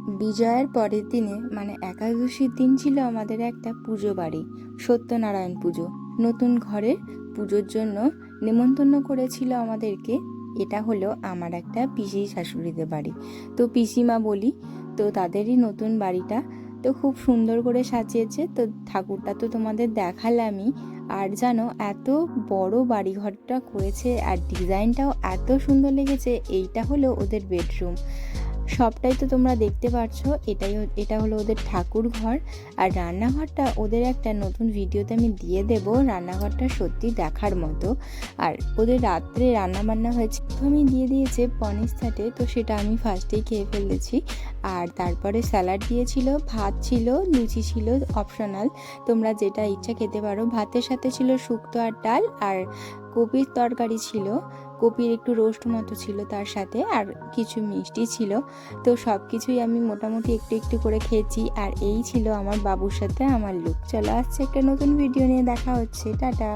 বিজয়ার পরের দিনে মানে একাদশীর দিন ছিল আমাদের একটা পুজো বাড়ি, সত্যনারায়ণ পুজো। নতুন ঘরের পুজোর জন্য নেমন্তন্ন করেছিল আমাদেরকে। এটা হলো আমার একটা পিসি শাশুড়িদের বাড়ি, তো পিসিমা বলি। তো তাদেরই নতুন বাড়িটা তো খুব সুন্দর করে সাজিয়েছে। তো ঠাকুরটা তো তোমাদের দেখালামই। আর জানো, এত বড় বাড়িঘরটা করেছে আর ডিজাইনটাও এত সুন্দর লেগেছে। এইটা হলো ওদের বেডরুম, সবটাই তো তোমরা দেখতে পাচ্ছ। এটা হলো ওদের ঠাকুর ঘর। আর রান্নাঘরটা ওদের একটা নতুন ভিডিওতে আমি দিয়ে দেব। রান্নাঘরটা সত্যি দেখার মতো। আর ওদের রাত্রে রান্না বান্না হয়েছে, তো আমি দিয়ে দিয়েছে পনির সাথে, তো সেটা আমি ফার্স্টেই খেয়ে ফেলেছি। আর তারপরে স্যালাড দিয়েছিল, ভাত ছিল, লুচি ছিল অপশনাল, তোমরা যেটা ইচ্ছা খেতে পারো। ভাতের সাথে ছিল শুক্তো আর ডাল, আর কপির তরকারি ছিল, কপির একটু রোস্ট মতো ছিল তার সাথে, আর কিছু মিষ্টি ছিল। তো সব কিছুই আমি মোটামুটি একটু একটু করে খেয়েছি। আর এই ছিল আমার বাবুর সাথে আমার লুক। চলে আসছে একটা নতুন ভিডিও নিয়ে, দেখা হচ্ছে, টাটা।